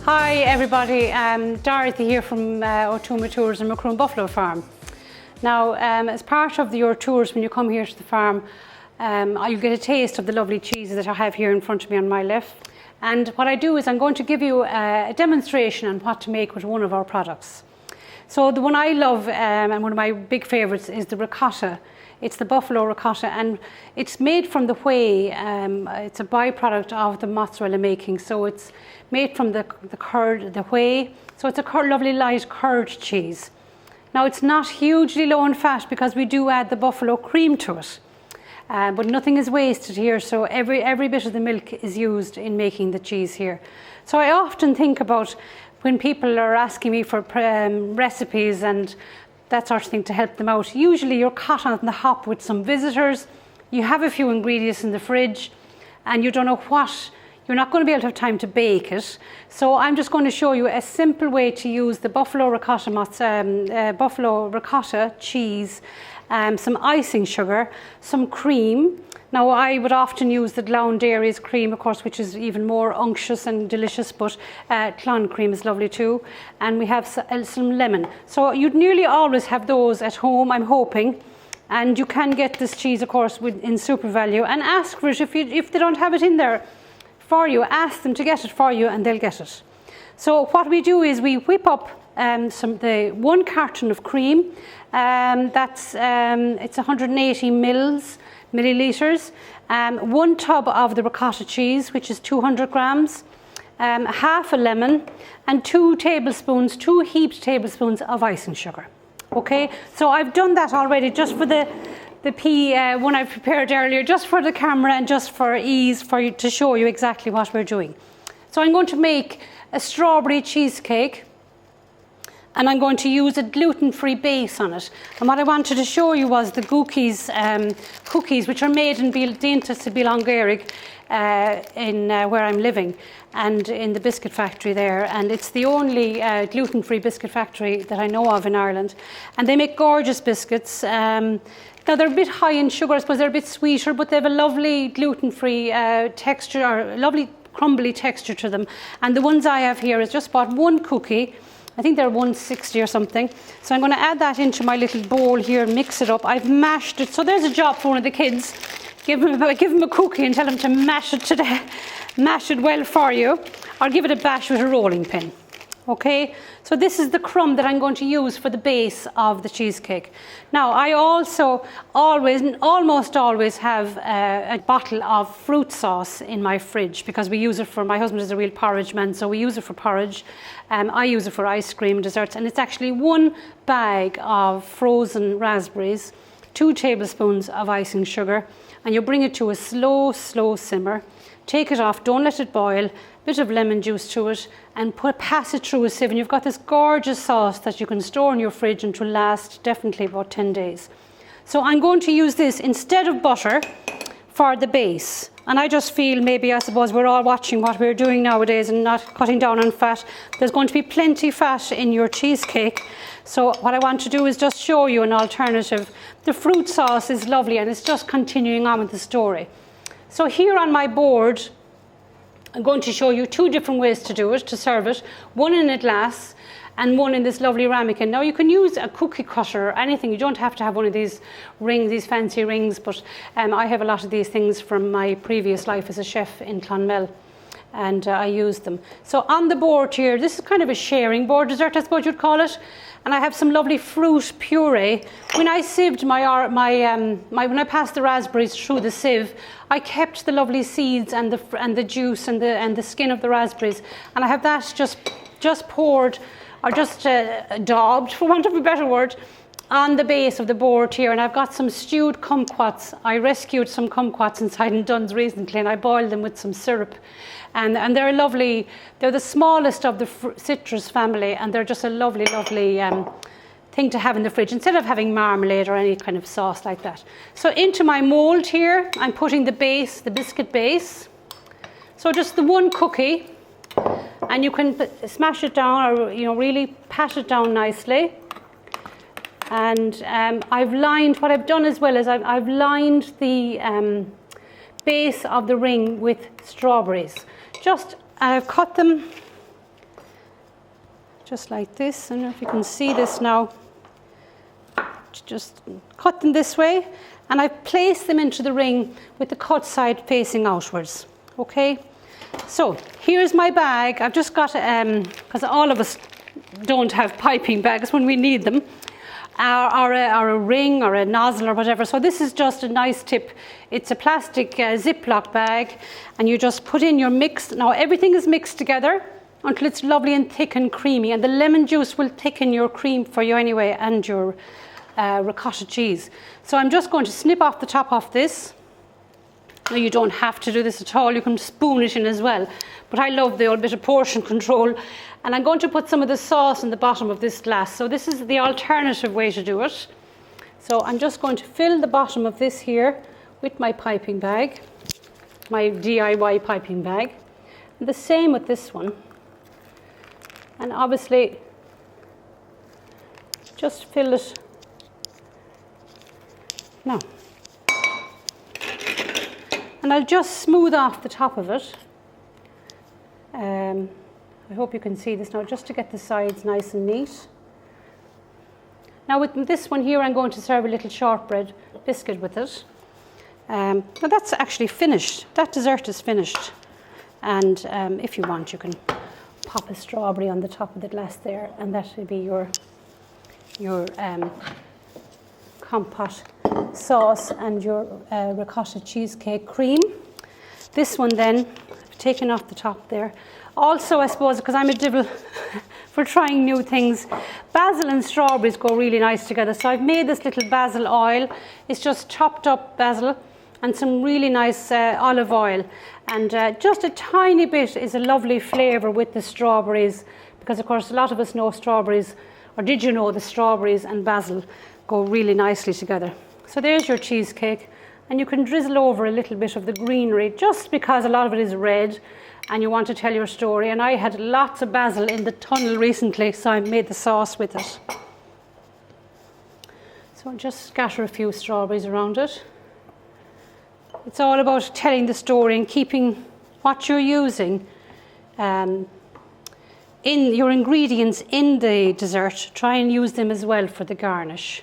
Hi everybody, Dorothy here from O'Tuma Tours and Macroom Buffalo Farm. Now, as part of your tours when you come here to the farm, you'll get a taste of the lovely cheeses that I have here in front of me on my left. And what I do is I'm going to give you a demonstration on what to make with one of our products. So the one I love and one of my big favourites is the ricotta. It's the buffalo ricotta, and it's made from the whey. It's a byproduct of the mozzarella making, so it's made from the curd, the whey. So it's a lovely light curd cheese. Now it's not hugely low in fat because we do add the buffalo cream to it, but nothing is wasted here. So every bit of the milk is used in making the cheese here. So I often think about when people are asking me for recipes and that sort of thing to help them out. Usually you're caught on the hop with some visitors, you have a few ingredients in the fridge and you don't know what, you're not going to be able to have time to bake it. So I'm just going to show you a simple way to use the buffalo ricotta cheese, some icing sugar, some cream. Now I would often use the Glown Dairies cream, of course, which is even more unctuous and delicious, but Clon cream is lovely too. And we have some lemon. So you'd nearly always have those at home, I'm hoping. And you can get this cheese, of course, in Super Value, and ask for it if they don't have it in there for you. Ask them to get it for you and they'll get it. So what we do is we whip up the 1 carton of cream. It's 180 milliliters, 1 tub of the ricotta cheese, which is 200 grams, half a lemon, and 2 heaped tablespoons of icing sugar. Okay, so I've done that already just for the one I prepared earlier, just for the camera and just for ease for you to show you exactly what we're doing. So I'm going to make a strawberry cheesecake, and I'm going to use a gluten-free base on it. And what I wanted to show you was the cookies, which are made in Daintas Bilangérig in where I'm living, and in the biscuit factory there. And it's the only gluten-free biscuit factory that I know of in Ireland. And they make gorgeous biscuits. Now they're a bit high in sugar, I suppose they're a bit sweeter, but they have a lovely gluten-free texture, or a lovely crumbly texture to them. And the ones I have here is just bought 1 cookie. I think they're 160 or something. So I'm going to add that into my little bowl here and mix it up. I've mashed it. So there's a job for one of the kids. Give them a cookie and tell them to mash it well for you, or give it a bash with a rolling pin. Okay, so this is the crumb that I'm going to use for the base of the cheesecake. Now I also almost always have a bottle of fruit sauce in my fridge, because we use it for, my husband is a real porridge man, so we use it for porridge. I use it for ice cream, desserts, and it's actually 1 bag of frozen raspberries, 2 tablespoons of icing sugar, and you bring it to a slow simmer. Take it off, don't let it boil, bit of lemon juice to it, and pass it through a sieve, and you've got this gorgeous sauce that you can store in your fridge and to last definitely about 10 days. So I'm going to use this instead of butter for the base. And I just feel, maybe, I suppose we're all watching what we're doing nowadays and not cutting down on fat. There's going to be plenty fat in your cheesecake. So what I want to do is just show you an alternative. The fruit sauce is lovely, and it's just continuing on with the story. So here on my board, I'm going to show you 2 different ways to do it, to serve it. 1 in a glass and 1 in this lovely ramekin. Now you can use a cookie cutter or anything. You don't have to have one of these rings, these fancy rings, but I have a lot of these things from my previous life as a chef in Clonmel, and I use them. So on the board here, this is kind of a sharing board, dessert I suppose you'd call it. And I have some lovely fruit puree. When I sieved when I passed the raspberries through the sieve, I kept the lovely seeds and the juice and the skin of the raspberries, and I have that just poured, or just daubed, for want of a better word, on the base of the board here. And I've got some stewed kumquats. I rescued some kumquats inside in Dunn's recently, and I boiled them with some syrup. And they're lovely. They're the smallest of the citrus family, and they're just a lovely thing to have in the fridge instead of having marmalade or any kind of sauce like that. So into my mold here, I'm putting the base, the biscuit base. So just the 1 cookie, and you can smash it down, or really pat it down nicely. And I've lined, what I've done as well is I've lined the base of the ring with strawberries. I've cut them just like this. I don't know if you can see this now. Just cut them this way, and I place them into the ring with the cut side facing outwards. Okay, so here's my bag. I've just got, because all of us don't have piping bags when we need them, or a ring or a nozzle or whatever. So this is just a nice tip. It's a plastic Ziploc bag, and you just put in your mix. Now everything is mixed together until it's lovely and thick and creamy, and the lemon juice will thicken your cream for you anyway, and your ricotta cheese. So I'm just going to snip off the top of this. Now you don't have to do this at all, you can spoon it in as well, but I love the old bit of portion control, and I'm going to put some of the sauce in the bottom of this glass. So this is the alternative way to do it. So I'm just going to fill the bottom of this here with my piping bag, my DIY piping bag, and the same with this one. And obviously just fill it now. And I'll just smooth off the top of it. I hope you can see this now, just to get the sides nice and neat. Now with this one here, I'm going to serve a little shortbread biscuit with it. Now that's actually finished. That dessert is finished. And if you want, you can pop a strawberry on the top of the glass there, and that will be your compote sauce and your ricotta cheesecake cream. This one then, I've taken off the top there. Also, I suppose, because I'm a devil for trying new things, basil and strawberries go really nice together. So I've made this little basil oil. It's just chopped up basil and some really nice olive oil. And just a tiny bit is a lovely flavour with the strawberries, because of course a lot of us know strawberries, or did you know the strawberries and basil go really nicely together. So there's your cheesecake, and you can drizzle over a little bit of the greenery, just because a lot of it is red and you want to tell your story. And I had lots of basil in the tunnel recently, so I made the sauce with it. So I'll just scatter a few strawberries around it. It's all about telling the story and keeping what you're using in your ingredients in the dessert. Try and use them as well for the garnish.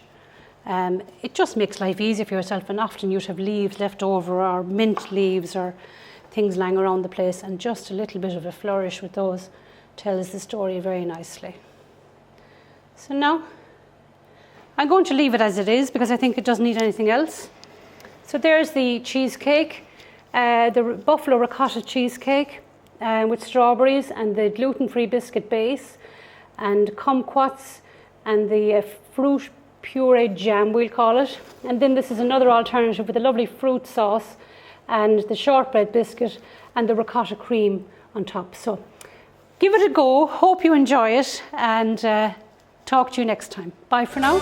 It just makes life easier for yourself, and often you'd have leaves left over, or mint leaves, or things lying around the place, and just a little bit of a flourish with those tells the story very nicely. So now I'm going to leave it as it is, because I think it doesn't need anything else. So there's the cheesecake, the buffalo ricotta cheesecake with strawberries, and the gluten-free biscuit base, and kumquats, and the fruit puree jam, we'll call it. And then this is another alternative with a lovely fruit sauce, and the shortbread biscuit, and the ricotta cream on top. So give it a go. Hope you enjoy it, and talk to you next time. Bye for now.